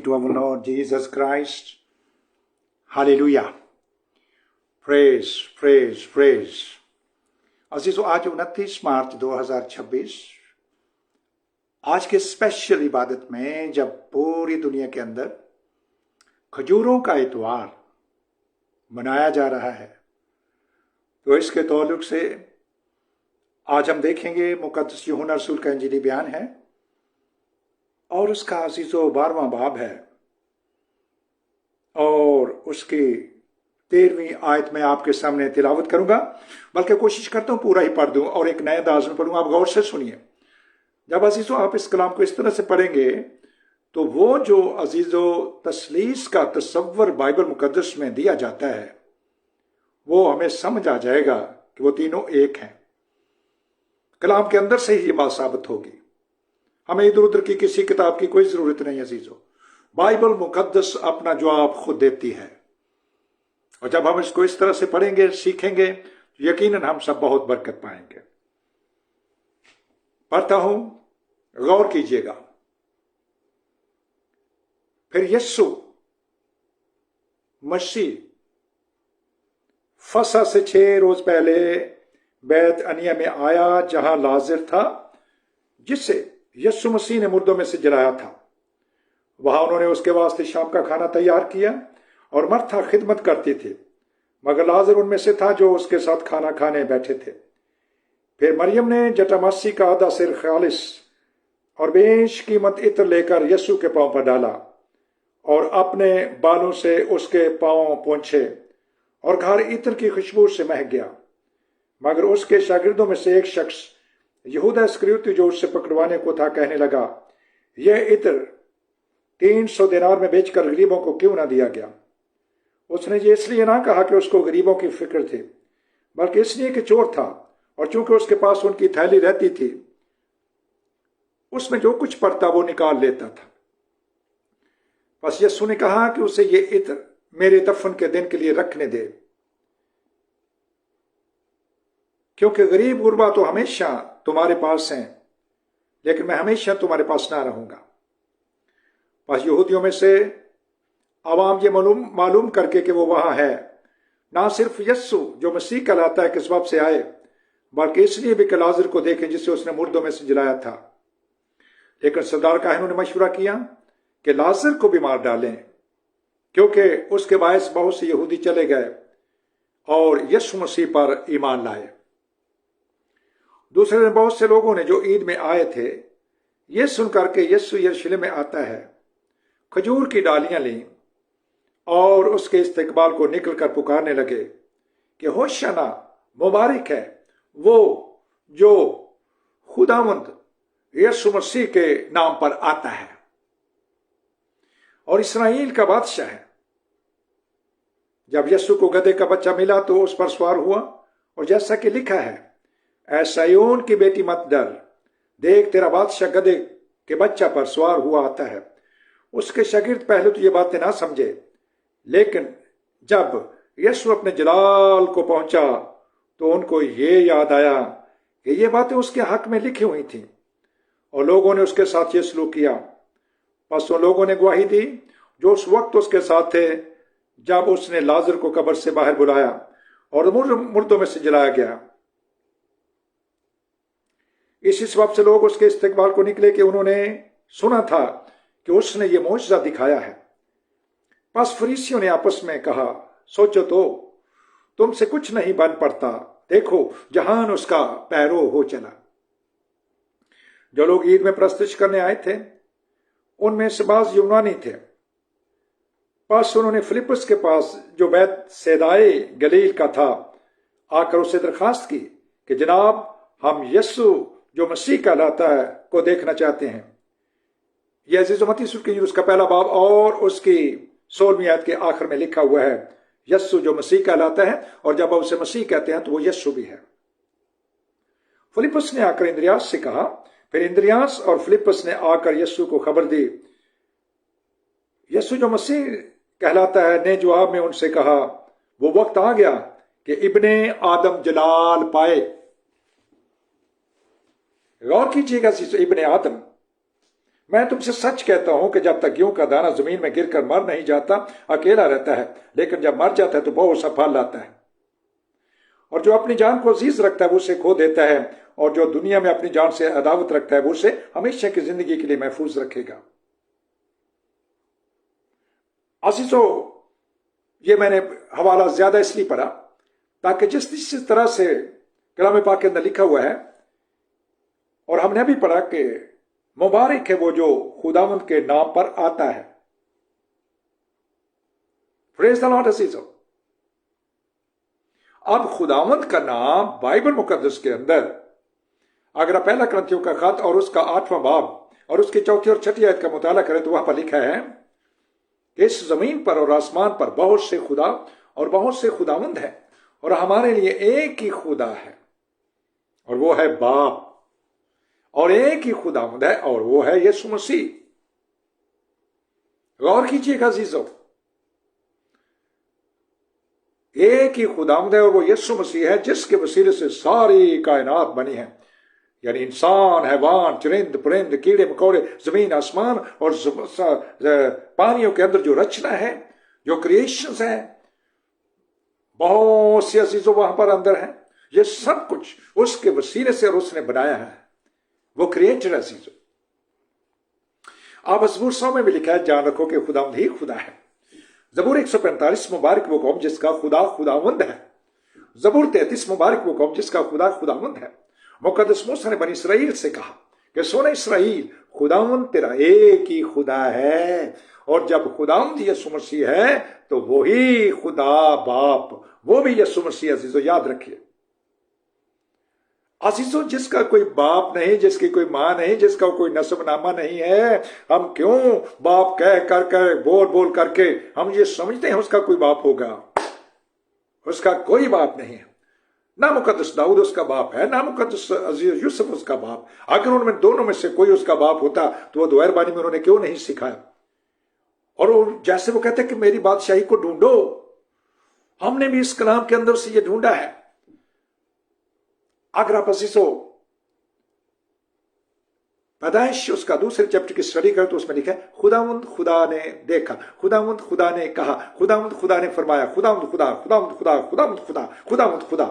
to our Lord Jesus Christ. Hallelujah. Praise, praise, praise. अज़ीज़ों, आज 29 मार्च 2026, आज के स्पेशल इबादत में जब पूरी दुनिया के अंदर खजूरों का इतवार मनाया जा रहा है, तो इसके ताल्लुक से आज हम देखेंगे मुक़द्दस यूहन्ना रसूल का इंजीली बयान है और उसका अज़ीज़ों 12वां बाब है और उसकी 13वीं आयत में आपके सामने तिलावत करूंगा, बल्कि कोशिश करता हूं पूरा ही पढ़ दूं और एक नए अंदाज में पढ़ूंगा। आप गौर से सुनिए। जब अजीजों आप इस कलाम को इस तरह से पढ़ेंगे तो वो जो अजीजों तसलीस का तसव्वुर बाइबल मुकद्दस में दिया जाता है वो हमें समझ आ जाएगा कि वो तीनों एक हैं। कलाम के अंदर से ही ये बात साबित होगी। हमें इधर उधर की किसी किताब की कोई जरूरत नहीं अजीजों। बाइबल मुकद्दस अपना जवाब खुद देती है और जब हम इसको इस तरह से पढ़ेंगे, सीखेंगे, तो यकीनन हम सब बहुत बरकत पाएंगे। पढ़ता हूं, गौर कीजिएगा। फिर यस्सु मसीह फसा से 6 रोज पहले बैत अनिया में आया, जहां लाजिर था जिसे यस्सु मसीह ने मुर्दों में से जलाया था। वहां उन्होंने उसके वास्ते शाम का खाना तैयार किया और मर्था खिदमत करती थी, मगर लाजर उनमें से था जो उसके साथ खाना खाने बैठे थे। फिर मरियम ने जटामासी का आधा सिर खालिस और बेश कीमत इत्र लेकर यस्सु के पांव पर डाला और अपने बालों से उसके पांव पोंछे और घर इत्र की खुशबू से महक गया। मगर उसके शागिर्दों में से एक शख्स, यहूदा इस्करियोती, जो उससे पकड़वाने को था, कहने लगा, यह इत्र 300 दिनार में बेचकर गरीबों को क्यों ना दिया गया। उसने ये इसलिए ना कहा कि उसको गरीबों की फिक्र थी, बल्कि इसलिए कि चोर था और चूंकि उसके पास उनकी थैली रहती थी, उसमें जो कुछ पड़ता वो निकाल लेता था। बस यीशु ने कहा कि उसे ये इत्र मेरे दफन के दिन के लिए रखने दे, क्योंकि गरीब गुरबा तो हमेशा तुम्हारे पास हैं, लेकिन मैं हमेशा तुम्हारे पास ना रहूंगा। बस यहूदियों में से आवाम ये मालूम करके कि वो वहां है, ना सिर्फ यस्सु जो मसीह कहलाता है किस बाब से आए, बल्कि इसलिए भी कि लाजर को देखें जिसे उसने मुर्दों में से जलाया था। लेकिन सरदार काहिनों ने मशवरा किया कि लाजर को भी मार डालें, क्योंकि उसके बायस बहुत से यहूदी चले गए और यस्सु मसीह पर ईमान लाए। दूसरे दिन बहुत से लोगों ने जो ईद में आए थे, ये सुनकर के यस्सु यरूशलेम में आता है, खजूर की डालियां ली और उसके इस्तकबाल को निकल कर पुकारने लगे कि होशाना, मुबारक है वो जो खुदावंद यीशु मसीह के नाम पर आता है और इसराइल का बादशाह है। जब यीशु को गधे का बच्चा मिला तो उस पर सवार हुआ और जैसा कि लिखा है, ऐ सिय्योन की बेटी मत डर, देख तेरा बादशाह गधे के बच्चा पर सवार हुआ आता है। उसके शागिर्द पहले तो ये बातें ना समझे, लेकिन जब यीशु अपने जलाल को पहुंचा तो उनको ये याद आया कि ये बातें उसके हक में लिखी हुई थी और लोगों ने उसके साथ ये सलूक किया। बस उन लोगों ने गवाही दी जो उस वक्त उसके साथ थे जब उसने लाजर को कब्र से बाहर बुलाया और मुर्दों में से जलाया गया। इसी सबब से लोग उसके इस्तकबाल को निकले कि उन्होंने सुना था कि उसने ये मौजज़ा दिखाया है। बस फरीसियों ने आपस में कहा, सोचो तो तुमसे कुछ नहीं बन पड़ता, देखो जहान उसका पैरो हो चला। जो लोग ईद में प्रस्तुत करने आए थे उनमें से बाज यूनानी थे। बस उन्होंने फिलिप्पुस के पास जो बैत सैदाए गलील का था आकर उससे दरखास्त की कि जनाब, हम यस्सु जो मसीह कहलाता है को देखना चाहते हैं। यह अजीज़ों मत्ती की इंजील उसका पहला बाब और उसकी 16वीं आयत के आखिर में लिखा हुआ है, यस्सु जो मसीह कहलाता है, और जब आप उसे मसीह कहते हैं तो वो यस्सु भी है। फिलिप्पुस ने आकर इंद्रियास से कहा, फिर इंद्रियास और फिलिप्पुस ने आकर यस्सु को खबर दी। यस्सु जो मसीह कहलाता है ने जवाब में उनसे कहा, वो वक्त आ गया कि इब्ने आदम जलाल पाए। गौर कीजिएगा, इब्ने आदम میں تم سے سچ کہتا ہوں کہ جب تک گیہوں کا دانہ زمین میں گر کر مر نہیں جاتا اکیلا رہتا ہے، لیکن جب مر جاتا ہے تو بہت سا پھل لاتا ہے۔ اور جو اپنی جان کو عزیز رکھتا ہے وہ اسے کھو دیتا ہے، اور جو دنیا میں اپنی جان سے عداوت رکھتا ہے وہ اسے ہمیشہ کی زندگی کے لیے محفوظ رکھے گا۔ عزیزو، یہ میں نے حوالہ زیادہ اس لیے پڑھا تاکہ جس طرح سے کلام پاک کے اندر لکھا ہوا ہے، اور ہم نے بھی پڑھا کہ مبارک ہے وہ جو خداوند کے نام پر آتا ہے۔ پریز دی لارڈ عزیزو۔ اب خداوند کا نام بائبل مقدس کے اندر اگر آپ پہلا کرنتھیوں کا خط اور اس کا 8واں باب اور اس کی 4 اور 6 آیت کا مطالعہ کریں تو وہاں پر لکھا ہے کہ اس زمین پر اور آسمان پر بہت سے خدا اور بہت سے خداوند ہیں، اور ہمارے لیے ایک ہی خدا ہے اور وہ ہے باپ، اور ایک ہی خداوند ہے اور وہ ہے یسوع مسیح۔ غور کیجیے گا عزیزو، ایک ہی خداوند ہے اور وہ یسوع مسیح ہے جس کے وسیلے سے ساری کائنات بنی ہے، یعنی انسان، حیوان، چرند پرند، کیڑے مکوڑے، زمین آسمان اور پانیوں کے اندر جو رچنا ہے، جو کریشنز ہیں، بہت سی عزیزوں وہاں پر اندر ہیں، یہ سب کچھ اس کے وسیلے سے اور اس نے بنایا ہے، وہ کریٹر عزیزوں۔ آپ زبور 100 میں بھی لکھا ہے، جان رکھو کہ خداوند ہی خدا ہے۔ زبور 145 مبارک وہ قوم جس کا خدا خداوند ہے۔ زبور 33 مبارک وہ قوم جس کا خدا خداوند ہے۔ مقدس موسیٰ نے بنی اسرائیل سے کہا کہ سن اسرائیل، خداوند تیرا ایک ہی خدا ہے، اور جب خداوند یسوع مسیح ہے تو وہی خدا باپ، وہ بھی یسوع مسیح۔ عزیزو یاد رکھیے عزیزو، جس کا کوئی باپ نہیں، جس کی کوئی ماں نہیں، جس کا کوئی نسب نامہ نہیں ہے، ہم کیوں باپ کہہ کر بول کر کے ہم یہ سمجھتے ہیں اس کا کوئی باپ ہوگا؟ اس کا کوئی باپ نہیں ہے۔ نہ مقدس داؤد اس کا باپ ہے، نہ مقدس عزیز یوسف اس کا باپ۔ اگر ان میں دونوں میں سے کوئی اس کا باپ ہوتا تو وہ دوہر بانی میں انہوں نے کیوں نہیں سکھایا؟ اور جیسے وہ کہتے ہیں کہ میری بادشاہی کو ڈھونڈو، ہم نے بھی اس کلام کے اندر سے یہ ڈھونڈا ہے۔ اگر آپ عزیزو پیدائش اس کا 2 چیپٹر کی اسٹڈی کریں تو اس میں لکھا ہے، خداوند خدا نے دیکھا، خداوند خدا نے کہا، خداوند خدا نے فرمایا، خداوند خدا، خداوند خدا، خداوند خدا، خداوند خدا۔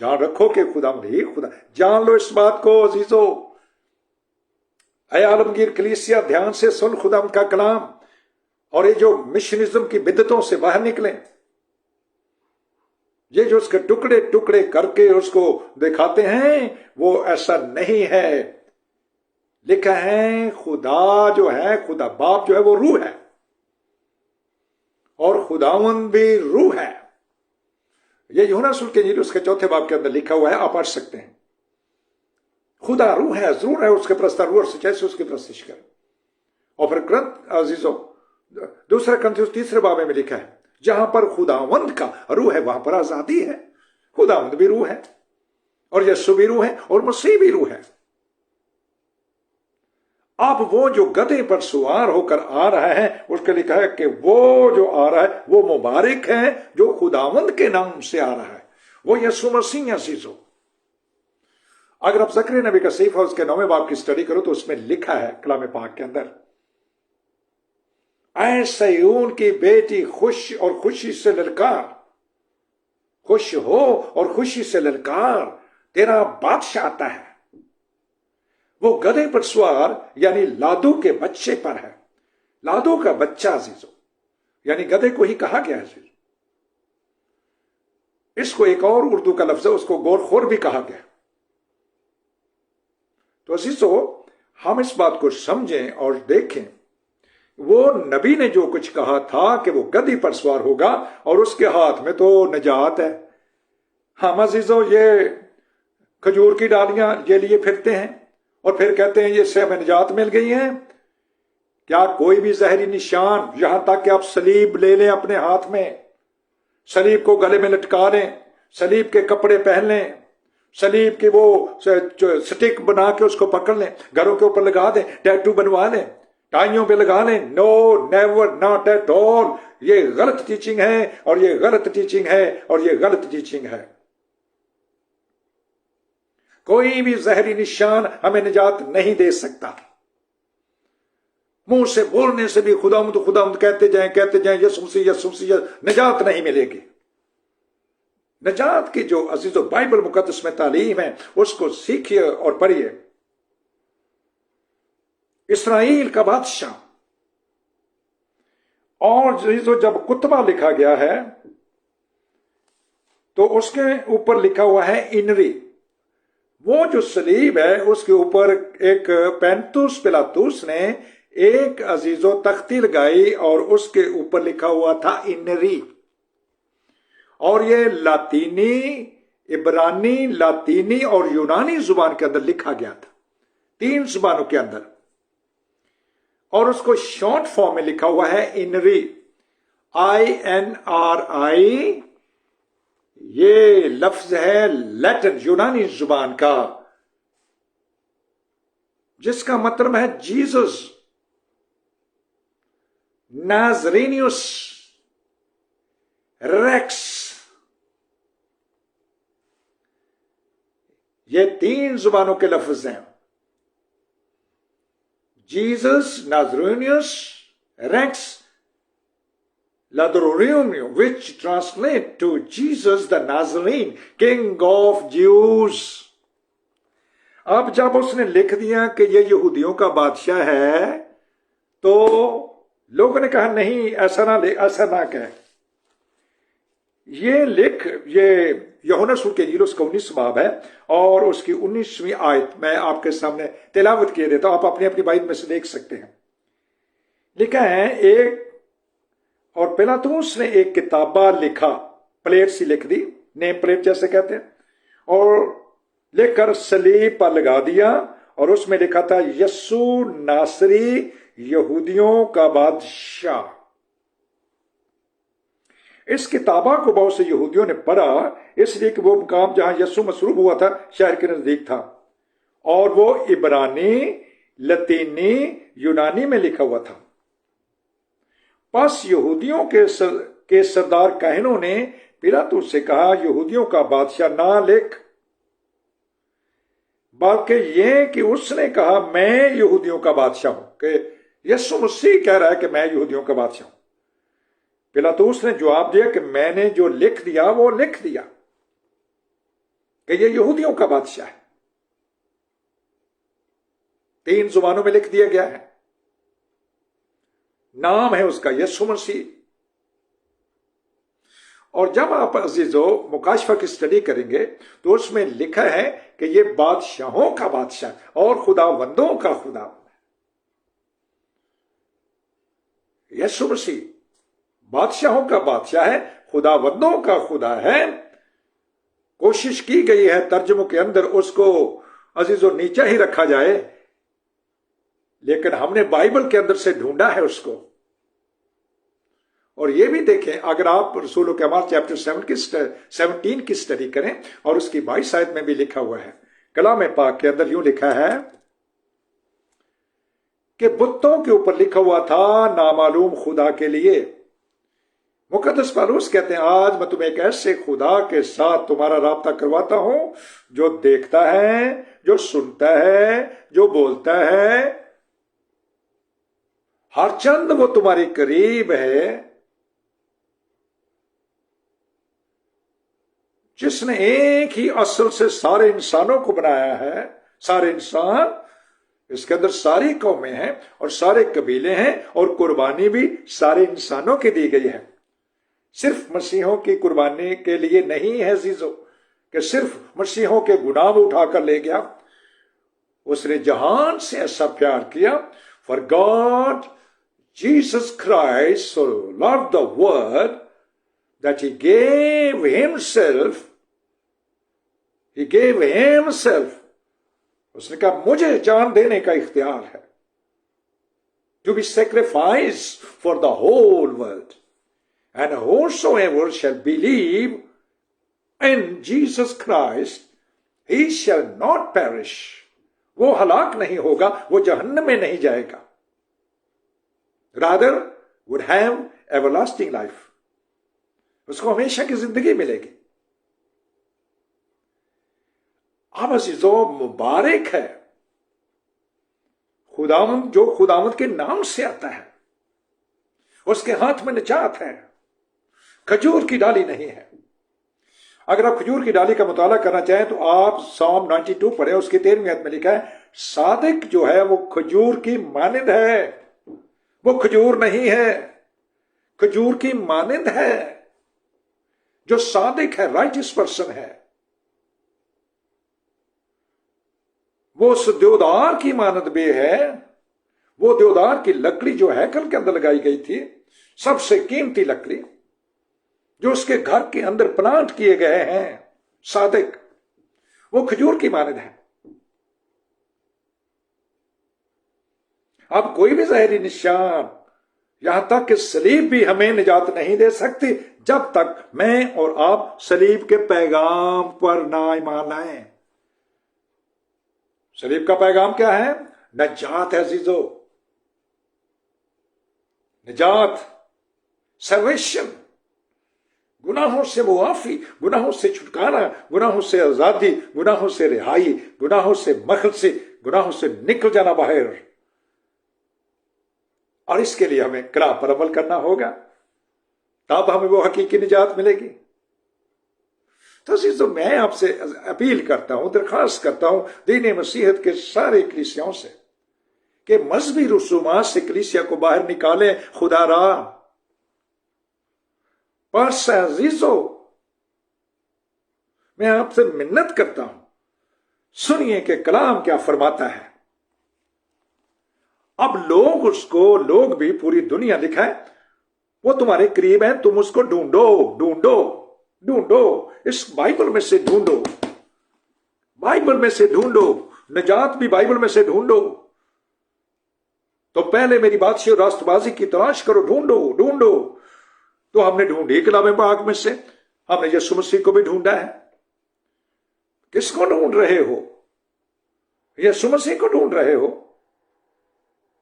جان رکھو کہ خداوند ہی خدا۔ جان لو اس بات کو عزیزو۔ اے عالمگیر کلیسیا، دھیان سے سن خداوند کا کلام، اور یہ جو مشنزم کی بدعتوں سے باہر نکلیں، یہ جو اس کے ٹکڑے ٹکڑے کر کے اس کو دکھاتے ہیں، وہ ایسا نہیں ہے۔ لکھا ہے خدا جو ہے، خدا باپ جو ہے وہ روح ہے، اور خداوند بھی روح ہے۔ یہ یوحنا رسول کی انجیل اس کے 4 باب کے اندر لکھا ہوا ہے، آپ پڑھ سکتے ہیں۔ خدا روح ہے، ضرور ہے اس کے پرستار روح اور سچائی سے اس کی پرستش کریں۔ اور پھر کرنت عزیزو 2 کرنتھیوس 3 باب میں لکھا ہے، جہاں پر خداوند کا روح ہے وہاں پر آزادی ہے۔ خداوند بھی روح ہے، اور یسوع بھی روح ہے، اور مسیح بھی روح ہے۔ اب وہ جو گدھے پر سوار ہو کر آ رہا ہے، اس کے لکھا ہے کہ وہ جو آ رہا ہے وہ مبارک ہے جو خداوند کے نام سے آ رہا ہے، وہ یسوع مسیح عزیزو۔ اگر آپ زکریا نبی کا صحیفہ اس کے 9 باب کی اسٹڈی کرو تو اس میں لکھا ہے کلام پاک کے اندر، اے صہیون کی بیٹی، خوش اور خوشی سے للکار، خوش ہو اور خوشی سے للکار، تیرا بادشاہ آتا ہے۔ وہ گدھے پر سوار یعنی لادو کے بچے پر ہے۔ لادو کا بچہ عزیزو، یعنی گدھے کو ہی کہا گیا ہے۔ اس کو ایک اور اردو کا لفظ ہے، اس کو گور خور بھی کہا گیا۔ تو عزیزو، ہم اس بات کو سمجھیں اور دیکھیں، وہ نبی نے جو کچھ کہا تھا کہ وہ گدھی پر سوار ہوگا اور اس کے ہاتھ میں تو نجات ہے۔ ہم عزیزو یہ کھجور کی ڈالیاں یہ لیے پھرتے ہیں اور پھر کہتے ہیں یہ سے ہمیں نجات مل گئی ہے۔ کیا کوئی بھی زہری نشان، یہاں تک کہ آپ صلیب لے لیں اپنے ہاتھ میں، صلیب کو گلے میں لٹکا لیں، صلیب کے کپڑے پہن لیں، صلیب کی وہ سٹک بنا کے اس کو پکڑ لیں، گھروں کے اوپر لگا دیں، ٹیٹو بنوا لیں، ٹائیوں پہ لگا لیں، نو نیور ناٹ ایٹ آل، یہ غلط ٹیچنگ ہے، اور یہ غلط ٹیچنگ ہے، اور یہ غلط ٹیچنگ ہے۔ کوئی بھی زہری نشان ہمیں نجات نہیں دے سکتا۔ मुंह से बोलने से भी खुदावंद कहते जाएं यसु मसीह निजात नहीं मिलेगी। निजात की जो अजीजों बाइबल मुकद्दस में तालीम है उसको सीखिए और पढ़िए। इस्राएल का बादशाह, और जब कुतबा लिखा गया है तो उसके ऊपर लिखा हुआ है इनरी। वो जो सलीब है उसके ऊपर एक पेंतुस पिलातुस ने एक अजीजों तख्ती लगाई और उसके ऊपर लिखा हुआ था इनरी। और ये लातीनी, इब्रानी, लातीनी और यूनानी जुबान के अंदर लिखा गया था, 3 जुबानों के अंदर। और उसको शॉर्ट फॉर्म में लिखा हुआ है इनरी, INRI। ये लफ्ज है लैटिन, यूनानी जुबान का, जिसका मतलब है जीसस नाजरीनियस रेक्स। ये 3 जुबानों के लफ्ज हैं, Jesus Nazarenus Rex Ladronium, which translate to Jesus the Nazarene, King of Jews। अब जब उसने लिख दिया कि ये यहूदियों का बादशाह है तो लोगों ने कहा नहीं, ऐसा ना कहे। ये यूहन्ना रसूल के इंजील उसका 19 बाब है और उसकी 19वीं आयत मैं आपके सामने तिलावत किए देता हूं, आप अपनी अपनी बाइबल में से देख सकते हैं। लिखा है और पिलातुस ने एक किताबा लिखा, प्लेट सी लिख दी, नेम प्लेट जैसे कहते हैं, और लिखकर सलीब पर लगा दिया और उसमें लिखा था यस्सु नासरी यहूदियों का बादशाह। इस किताबा को बहुत से यहूदियों ने पढ़ा, इसलिए कि वो मुकाम जहां यस्सु मसरूब हुआ था शहर के नजदीक था और वो इब्रानी, लतीनी, यूनानी में लिखा हुआ था। बस यहूदियों के सरदार काहिनों ने पिलातुस से कहा यहूदियों का बादशाह ना लिख, बल्कि ये कि उसने कहा मैं यहूदियों का बादशाह हूं, कि यीशु मसीह कह रहा है कि मैं यहूदियों का बादशाह हूं। पिलातुस ने जवाब दिया कि मैंने जो लिख दिया वो लिख दिया कि ये यहूदियों का बादशाह है। 3 जुबानों में लिख दिया गया है, नाम है उसका यीशु मसीह। और जब आप अजीजों मुकाशफा की स्टडी करेंगे तो उसमें लिखा है कि ये बादशाहों का बादशाह और खुदावंदों का खुदा। यीशु मसीह बादशाहों का बादशाह है, खुदावंदों का खुदा है। कोशिश की गई है तर्जुमों के अंदर उसको अजीजों नीचा ही रखा जाए, लेकिन हमने बाइबल के अंदर से ढूंढा है उसको। और ये भी देखें, अगर आप रसूलों के अमाल चैप्टर 17 की स्टडी करें और उसकी 22 आयत में भी लिखा हुआ है, कलाम पाक के अंदर यूं लिखा है कि बुतों के ऊपर लिखा हुआ था नामालूम खुदा के लिए। मुकद्दस पौलुस कहते हैं आज मैं तुम्हें एक ऐसे खुदा के साथ तुम्हारा राब्ता करवाता हूं जो देखता है, जो सुनता है, जो बोलता है, हर चंद वो तुम्हारे करीब है, जिसने एक ही असल से सारे इंसानों को बनाया है। सारे इंसान, इसके अंदर सारी कौमें हैं और सारे कबीले हैं और कुर्बानी भी सारे इंसानों की दी गई है। सिर्फ मसीहों की कुर्बानी के लिए नहीं है जीजो कि सिर्फ मसीहों के गुनाह उठाकर ले गया। उसने जहान से ऐसा प्यार किया। For God Jesus Christ so loved the world that he gave himself, उसने कहा मुझे जान देने का इख्तियार है, to be sacrificed for the whole world, and whosoever shall believe in Jesus Christ, he shall not perish, वो हलाक नहीं होगा, वो जहन्नम में नहीं जाएगा, rather would have everlasting life, उसको हमेशा की जिंदगी मिलेगी। अब अजीजों मुबारक है खुदावंद जो खुदावंद के नाम से आता है, उसके हाथ में निजात है, खजूर की डाली नहीं है। अगर आप खजूर की डाली का मुताला करना चाहें तो आप Psalm 92 पढ़े, उसकी 13वीं आयत में लिखा है, सादिक जो है वो खजूर की मानिंद है। वो खजूर नहीं है, खजूर की मानिंद है। जो सादिक है, राइटियस पर्सन है, वो उस देवदार की मानद भी है। वो देवदार की लकड़ी जो हैकल के अंदर लगाई गई थी, सबसे कीमती लकड़ी, जो उसके घर के अंदर प्लांट किए गए हैं, सादिक, वो खजूर की मानद है। अब कोई भी ज़ाहिरी निशान, यहां तक कि सलीब भी हमें निजात नहीं दे सकती जब तक मैं और आप सलीब के पैगाम पर ना ईमान लाएं। सलीब का पैगाम क्या है? निजात है अजीजो, निजात, सर्वेशन, गुनाहों से मुआफी, गुनाहों से छुटकारा, गुनाहों से आजादी, गुनाहों से रिहाई, गुनाहों से मखलसी, गुनाहों से निकल जाना बाहर। और इसके लिए हमें कलाम पर अमल करना होगा, तब हमें वो हकीकी निजात मिलेगी। तो अजीजों, मैं आपसे अपील करता हूं, दरखास्त करता हूं दीन मसीहत के सारे कलीसियाओं से कि मजहबी रसूमात से कलीसिया को बाहर निकालें। खुदा रा बस अजीजों, मैं आपसे मिन्नत करता हूं, सुनिए कि कलाम क्या फरमाता है। अब लोग भी पूरी दुनिया लिखा है, वो तुम्हारे करीब है, तुम उसको ढूंढो ढूंढो ढूंढो, इस बाइबल में से ढूंढो, बाइबल में से ढूंढो, निजात भी बाइबल में से ढूंढो। तो पहले मेरी बादशाही और रास्तबाजी की तलाश करो, ढूंढो ढूंढो। तो हमने ढूंढी कलाम पाक में से, हमने यीशु मसीह को भी ढूंढा है। किसको ढूंढ रहे हो? यीशु मसीह को ढूंढ रहे हो?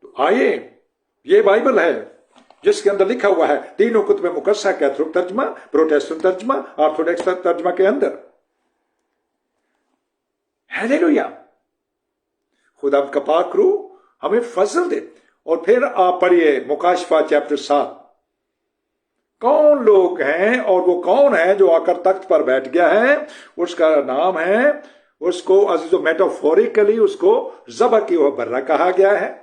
तो आइए, ये बाइबल है जिसके अंदर लिखा हुआ है तीनों कुतुब मुकद्दसा, कैथोलिक तर्जमा, प्रोटेस्टेंट तर्जमा, ऑर्थोडॉक्स तर्जमा के अंदर। हालेलुया, खुदा का पाक रूह हमें फजल दे। और फिर आप पढ़िए मुकाशफा चैप्टर 7। कौन लोग हैं और वो कौन है जो आकर तख्त पर बैठ गया है? उसका नाम है, उसको अजीजो मेटाफोरिकली उसको ज़बह की हुआ बर्रा कहा गया है।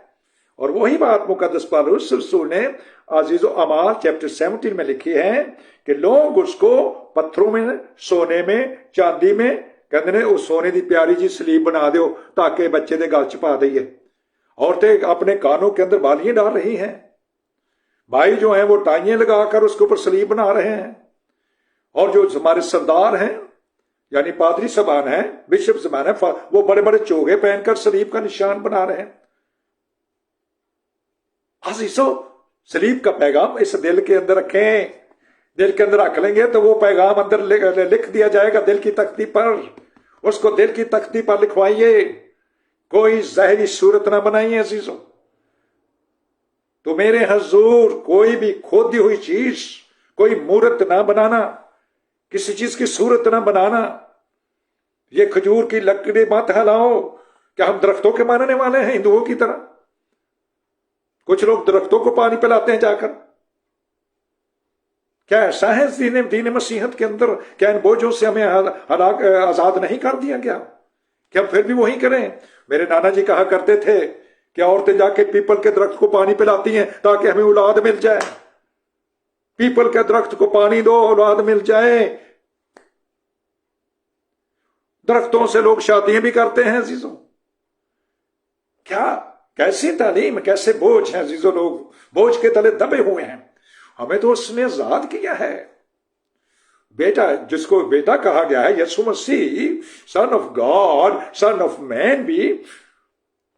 और वही बात मुकद्दस पौलुस रसूल ने अजीजो अमाल चैप्टर 17 में लिखी है कि लोग उसको पत्थरों में, सोने में, चांदी में कहते ने उस सोने की प्यारी जी सलीब बना दो ताकि बच्चे दे गल च पा दईए। औरतें अपने कानों के अंदर बालियां डाल रही हैं, भाई जो हैं वो टाइयां लगाकर उसके ऊपर सलीब बना रहे हैं। और जो हमारे सरदार हैं यानी पादरी सबान है, बिशप सबान है, वो बड़े बड़े चोगे पहनकर सलीब का निशान बना रहे हैं। अजीजों, सलीब का पैगाम इस दिल के अंदर रखें। दिल के अंदर रख लेंगे तो वो पैगाम अंदर लिख दिया जाएगा दिल की तख्ती पर। उसको दिल की तख्ती पर लिखवाइए, कोई ज़ाहिरी सूरत ना बनाइए अजीजों। तो मेरे हजूर कोई भी खोदी हुई चीज, कोई मूर्त ना बनाना, किसी चीज की सूरत ना बनाना। ये खजूर की लकड़ी मत हिलाओ। क्या हम दरख्तों के मानने वाले हैं हिंदुओं की तरह? कुछ लोग दरख्तों को पानी पिलाते हैं जाकर। क्या ऐसा है दीन मसीहत के अंदर? क्या इन बोझों से हमें आजाद नहीं कर दिया गया? क्या हम फिर भी वही करें? मेरे नाना जी कहा करते थे कि औरतें जाके पीपल के दरख्त को पानी पिलाती हैं ताकि हमें औलाद मिल जाए। पीपल के दरख्त को पानी दो, औलाद मिल जाए। दरख्तों से लोग शादियां भी करते हैं अजीजों। क्या कैसी तालीम, कैसे बोझ है अजीजों। लोग बोझ के तले दबे हुए हैं। हमें तो उसने आजाद किया है। बेटा, जिसको बेटा कहा गया है, यीशु मसीह, son of God, son of man भी,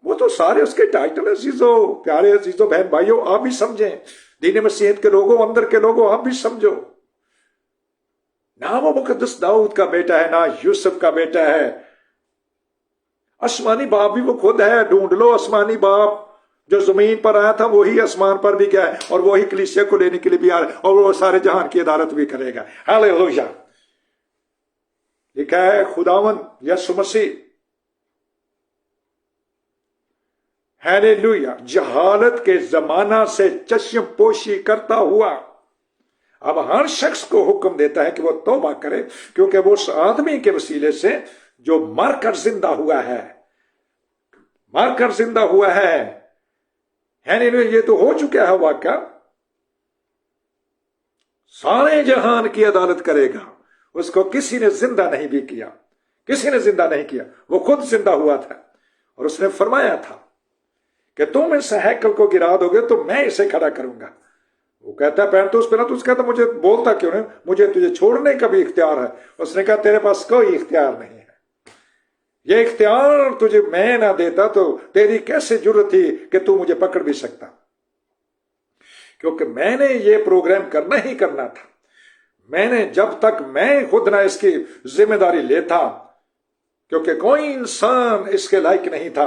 वो तो सारे उसके टाइटल है अजीजों। प्यारे अजीजों, बहन भाइयों, आप भी समझें, दीन मसीहत के लोगों, अंदर के लोगों, आप भी समझो। ना वो मुकद्दस दाऊद का बेटा है, ना यूसुफ का बेटा है। आसमानी बाप भी वो खुद है। ढूंढ लो आसमानी बाप। जो जमीन पर आया था वही आसमान पर भी गया है, और वही कलीसिया को लेने के लिए भी आ रहा है, और वो सारे जहान की अदालत भी करेगा। हालेलुया। लिखा है खुदावन यीशु मसीह, हालेलुया, जहालत के जमाना से चश्म पोशी करता हुआ अब हर शख्स को हुक्म देता है कि वो तौबा करे, क्योंकि वो उस आदमी के वसीले से जो मरकर जिंदा हुआ है, मरकर जिंदा हुआ है। हालेलुया, ये तो हो चुका है वाकया। सारे जहान की अदालत करेगा, उसको किसी ने जिंदा नहीं भी किया, किसी ने जिंदा नहीं किया, वो खुद जिंदा हुआ था। और उसने फरमाया था कि तुम इस हैकल को गिरा दोगे तो मैं इसे खड़ा करूंगा। वो कहता है पहन तो उस पर ना, तो उसका तो मुझे बोलता क्यों नहीं, मुझे तुझे छोड़ने का भी इख्तियार है। उसने कहा तेरे पास कोई इख्तियार नहीं है, ये इख्तियार तुझे मैं ना देता तो तेरी कैसे जुर्रत थी कि तू मुझे पकड़ भी सकता, क्योंकि मैंने ये प्रोग्राम करना ही करना था। मैंने जब तक मैं खुद ना इसकी जिम्मेदारी लेता, क्योंकि कोई इंसान इसके लायक नहीं था,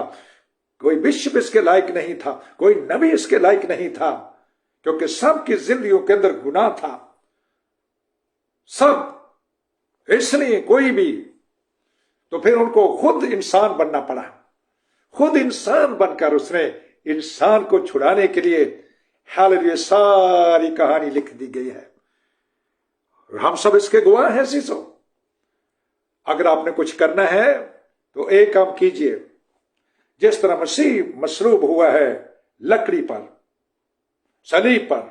कोई बिशप इसके लायक नहीं था, कोई नबी इसके लायक नहीं था, क्योंकि सबकी जिंदगियों के अंदर गुनाह था, सब। इसलिए कोई भी, तो फिर उनको खुद इंसान बनना पड़ा। खुद इंसान बनकर उसने इंसान को छुड़ाने के लिए हालेलुया सारी कहानी लिख दी गई है। हम सब इसके गवाह हैं सीसो। अगर आपने कुछ करना है तो एक काम कीजिए, जिस तरह मसीह मसलूब हुआ है लकड़ी पर, सलीब पर,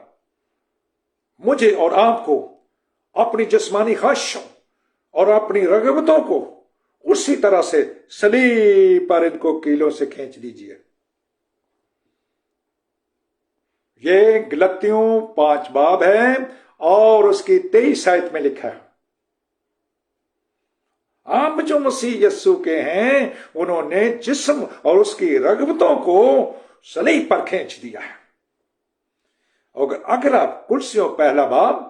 मुझे और आपको अपनी जिस्मानी ख्वाहिशों और अपनी रगबतों को उसी तरह से सलीब पर इनको कीलों से खींच दीजिए। ये गलतियों 5 बाब है और उसकी 23 आयत में लिखा है। आप जो मसीह यस्सु के हैं, उन्होंने जिस्म और उसकी रगबतों को सलीब पर खींच दिया है। और अगर आप कुर्सियों पहला बाब,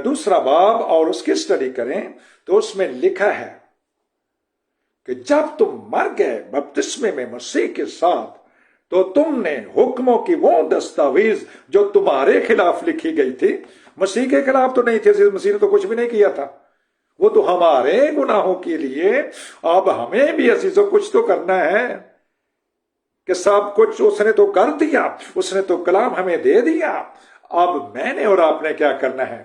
दूसरा बाब और उसकी स्टडी करें तो उसमें लिखा है कि जब तुम मर गए बपतिस्मे में मसीह के साथ, तो तुमने हुक्मों की वो दस्तावेज जो तुम्हारे खिलाफ लिखी गई थी, मसीह के खिलाफ तो नहीं थे, मसीह ने तो कुछ भी नहीं किया था, वो तो हमारे गुनाहों के लिए। अब हमें भी अजीजों कुछ तो करना है कि सब कुछ उसने तो कर दिया, उसने तो कलाम हमें दे दिया। अब मैंने और आपने क्या करना है?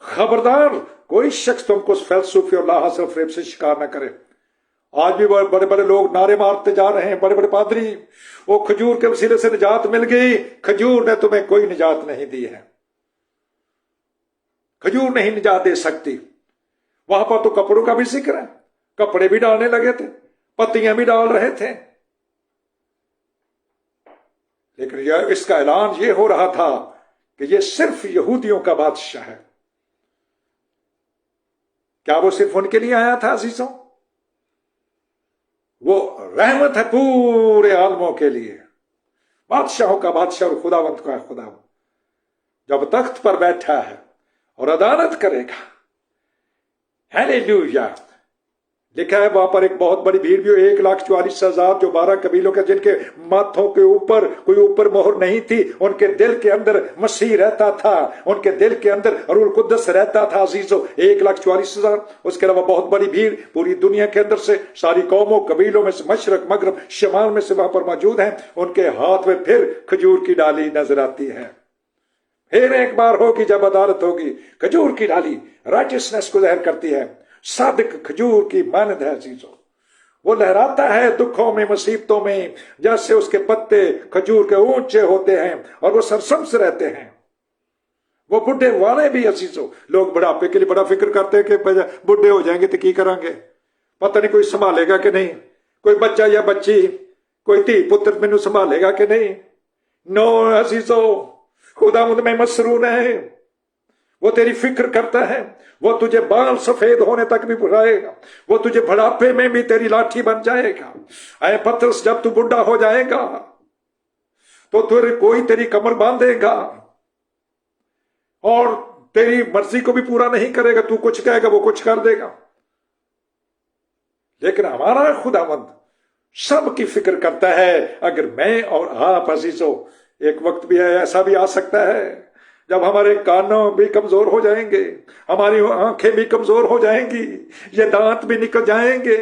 खबरदार कोई शख्स तुमको फलसूफी और लाहासिल फरेब से शिकार न करे। आज भी बड़े बड़े लोग नारे मारते जा रहे हैं, बड़े बड़े पादरी, वो खजूर के वसीले से निजात मिल गई। खजूर ने तुम्हें कोई निजात नहीं दी है, खजूर नहीं निजात दे सकती। वहां पर तो कपड़ों का भी जिक्र है, कपड़े भी डालने लगे थे, पत्तियां भी डाल रहे थे, लेकिन इसका ऐलान ये हो रहा था कि ये सिर्फ यहूदियों का बादशाह है। क्या वो सिर्फ उनके लिए आया था अजीजों? वो रहमत है पूरे आलमों के लिए, बादशाहों का बादशाह और खुदावंत का खुदावंत, जब तख्त पर बैठा है और अदालत करेगा। हालेलुया। लिखा है वहां पर एक बहुत बड़ी भीड़ भी, 1,44,000 जो 12 कबीलों के, जिनके माथों के ऊपर कोई ऊपर मोहर नहीं थी, उनके दिल के अंदर मसीह रहता था, उनके दिल के अंदर रूह कुद्दस रहता था अजीजों। 1,44,000। उसके अलावा बहुत बड़ी भीड़ पूरी दुनिया के अंदर से, सारी कौमों कबीलों में से, मशरक मगरब शमाल में से वहां पर मौजूद हैं। उनके हाथ में फिर खजूर की डाली नजर आती है। फिर एक बार होगी जब अदालत होगी, खजूर की डाली राइटियसनेस को ज़ाहिर करती है। सादिक खजूर की मानद है अजीजों, वो लहराता है दुखों में, मुसीबतों में, जैसे उसके पत्ते खजूर के ऊंचे होते हैं और वो सरसब्ज रहते हैं। वो बुढ़े वाले भी अजीजों, लोग बुढ़ापे के लिए बड़ा फिक्र करते हैं कि बुढ़े हो जाएंगे तो की करांगे, पता नहीं कोई संभालेगा कि नहीं, कोई बच्चा या बच्ची, कोई धी पुत्र मैनू संभालेगा कि नहीं। नो अजीजों, खुदा मुझ में मसरूर है, वो तेरी फिक्र करता है, वो तुझे बाल सफेद होने तक भी बुलाएगा, वो तुझे बुढ़ापे में भी तेरी लाठी बन जाएगा। ऐ पतरस, जब तू बुढ़ा हो जाएगा तो तेरे कोई तेरी कमर बांधेगा और तेरी मर्जी को भी पूरा नहीं करेगा, तू कुछ कहेगा वो कुछ कर देगा। लेकिन हमारा खुदावंद सबकी फिक्र करता है। अगर मैं और आप अजीजों, एक वक्त भी है ऐसा भी आ सकता है जब हमारे कानों भी कमजोर हो जाएंगे, हमारी आंखें भी कमजोर हो जाएंगी, ये दांत भी निकल जाएंगे।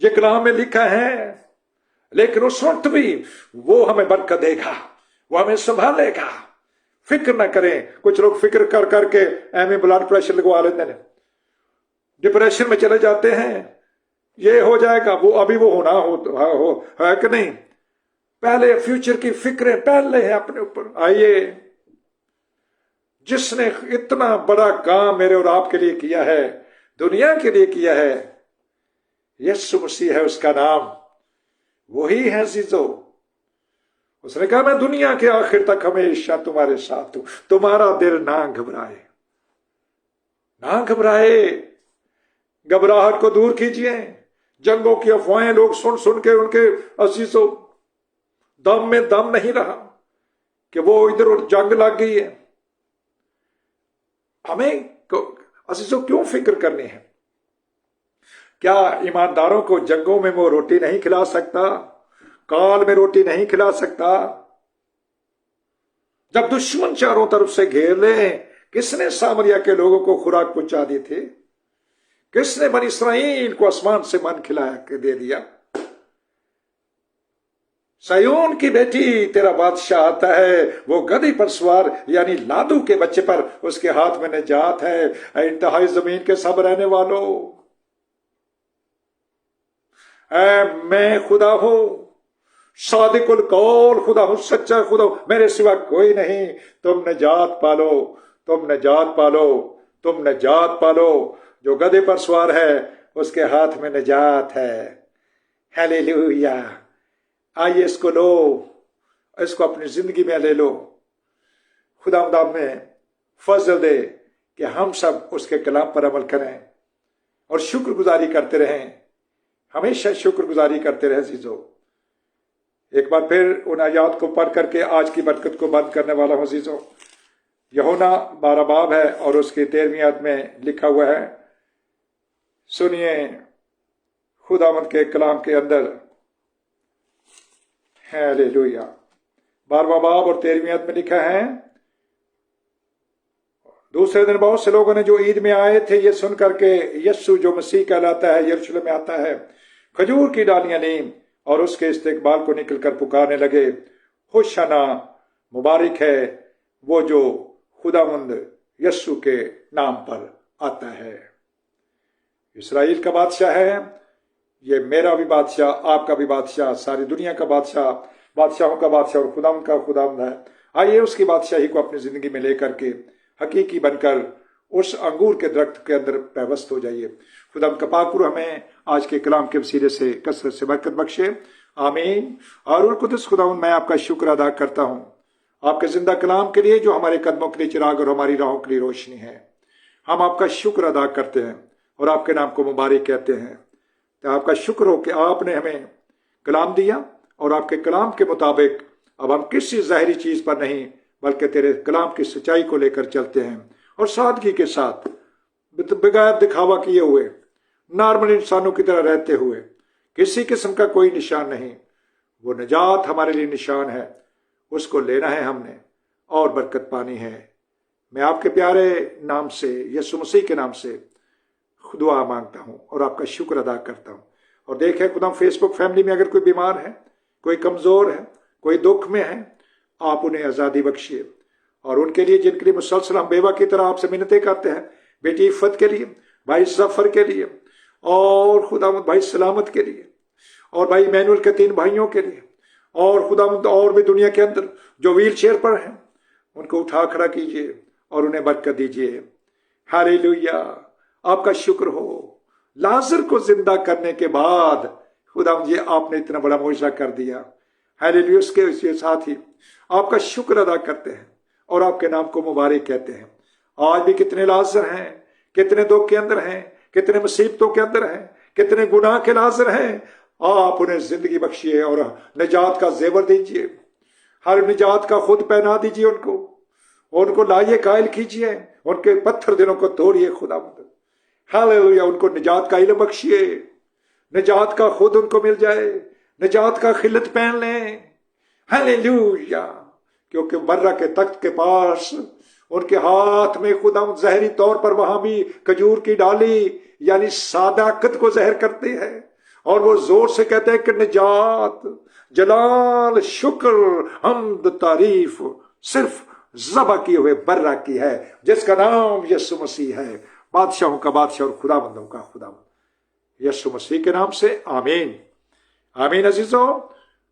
ये कलाम में लिखा है, लेकिन उस वक्त भी वो हमें बरकत देगा, वो हमें संभालेगा। फिक्र ना करें। कुछ लोग फिक्र कर करके एम ब्लड प्रेशर लगवा लेते हैं, डिप्रेशन में चले जाते हैं, ये हो जाएगा, वो अभी वो होना हो है कि नहीं। पहले फ्यूचर की फिक्रें पहले है अपने ऊपर। आइए, जिसने इतना बड़ा काम मेरे और आपके लिए किया है, दुनिया के लिए किया है, यीशु मसीह है उसका नाम, वही है अजीजों। उसने कहा मैं दुनिया के आखिर तक हमेशा तुम्हारे साथ हूं। तुम्हारा दिल ना घबराए, ना घबराए। घबराहट को दूर कीजिए। जंगों की अफवाहें लोग सुन सुन के उनके अजीजों दम में दम नहीं रहा कि वो इधर उधर जंग लग गई है। हमें अजीजों क्यों फिक्र करनी है? क्या ईमानदारों को जंगों में वो रोटी नहीं खिला सकता? काल में रोटी नहीं खिला सकता? जब दुश्मन चारों तरफ से घेर ले, किसने सामरिया के लोगों को खुराक पहुंचा दी थी? किसने बनी इसराइल को आसमान से मन खिलाया के दे दिया? सयोन की बेटी, तेरा बादशाह आता है, वो गधी पर सवार यानी लादू के बच्चे पर, उसके हाथ में निजात है। इंतहाई जमीन के सब रहने वालों, मैं खुदा हूं, सादिकुल कौल खुदा हूं, सच्चा खुदा हूं, मेरे सिवा कोई नहीं। तुम निजात पालो, तुम निजात पालो, तुम निजात पालो। जो गधे पर सवार है उसके हाथ में निजात है। हालेलुया। आइए इसको लो, इसको अपनी जिंदगी में ले लो। खुदा में फजल दे कि हम सब उसके कलाम पर अमल करें और शुक्रगुजारी करते रहें, हमेशा शुक्रगुजारी करते रहे अजीजों। एक बार फिर उन आयात को पढ़ करके आज की बरकत को बंद करने वाला हूं अजीजों। यूहन्ना 12 बाब है और उसकी 13वीं आयत में लिखा हुआ है। सुनिए खुदावंद के कलाम के अंदर। हालेलुया। 12वां बाब और 13वीं आयत में लिखा है, दूसरे दिन बहुत से लोगों ने जो ईद में आए थे ये सुन करके यीशु जो मसीह कहलाता है यरूशलेम में आता है, खजूर की डालियां ली और उसके इस्तकबाल को निकलकर पुकारने लगे, होशाना, मुबारक है वो जो खुदावंद यीशु के नाम पर आता है। इस्राएल का बादशाह है, ये मेरा भी बादशाह, आपका भी बादशाह, सारी दुनिया का बादशाह, बादशाहों का बादशाह और खुदावंद का खुदावंद है। आइए उसकी बादशाही को अपनी जिंदगी में लेकर के हकीकी बनकर उस अंगूर के दरख्त के अंदर पैवस्त हो जाइए। खुदावंद का पाकुर हमें आज के कलाम के वसीले से कसरत से बरकत बख्शे। आमीन। और कुदस खुदावंद, मैं आपका शुक्र अदा करता हूं आपके जिंदा कलाम के लिए, जो हमारे कदमों के लिए चिराग और हमारी राहों के लिए रोशनी है। हम आपका शुक्र अदा करते हैं और आपके नाम को मुबारक कहते हैं। तो आपका शुक्र हो कि आपने हमें कलाम दिया और आपके कलाम के मुताबिक अब हम किसी ज़ाहिरी चीज पर नहीं बल्कि तेरे कलाम की सच्चाई को लेकर चलते हैं और सादगी के साथ बगैर दिखावा किए हुए नॉर्मल इंसानों की तरह रहते हुए, किसी किस्म का कोई निशान नहीं। वो निजात हमारे लिए निशान है, उसको लेना है हमने और बरकत पानी है। मैं आपके प्यारे नाम से, यीशु मसीह के नाम से दुआ मांगता हूं और आपका शुक्र अदा करता हूं। और देखें खुदा, फेसबुक फैमिली में अगर कोई बीमार है, कोई कमजोर है, कोई दुख में है, आप उन्हें आजादी बख्शिए। और उनके लिए जिनके लिए मुसलसल हम बेवा की तरह आपसे मिन्नतें करते हैं, बेटी इफ़त के लिए, भाई जफर के लिए, और खुदावंद भाई सलामत के लिए, और भाई मैनुअल के 3 भाइयों के लिए, और खुदावंद और भी दुनिया के अंदर जो व्हील चेयर पर हैं, उनको उठा खड़ा कीजिए और उन्हें बरकत दीजिए। हालेलुया। आपका शुक्र हो। लाजर को जिंदा करने के बाद खुदावंद ये आपने इतना बड़ा मौजज़ा कर दिया। हालेलुया। उसके साथ ही आपका शुक्र अदा करते हैं और आपके नाम को मुबारक कहते हैं। आज भी कितने लाजर हैं, कितने दुख के अंदर हैं, कितने मुसीबतों के अंदर हैं, कितने गुनाह के लाजर हैं। आप उन्हें जिंदगी बख्शिए और निजात का जेवर दीजिए। हर निजात का खुद पहना दीजिए उनको लाइए, कायल कीजिए, उनके पत्थर दिलों को तोड़िए खुदावंद। हालेलुया। उनको निजात का इल्म बख्शिए, निजात का खुद उनको मिल जाए, निजात का खिलत पहन लें। हालेलुया। क्योंकि बर्रा के तख्त के पास उनके हाथ में खुदावंद जहरी तौर पर वहां भी खजूर की डाली यानी सादाकत को जहर करते हैं और वो जोर से कहते हैं कि निजात, جلال، شکر، حمد، تعریف صرف ذبح کیے ہوئے برہ کی ہے، جس کا نام یسوع مسیح ہے، بادشاہوں کا بادشاہ اور خداوندوں کا خداوند۔ یسوع مسیح کے نام سے آمین۔ آمین عزیزوں۔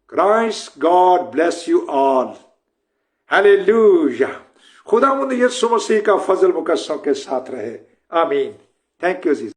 Christ God bless you all. Hallelujah. خداوند یسوع مسیح کا فضل مقدسوں کے ساتھ رہے۔ آمین۔ Thank you Aziz.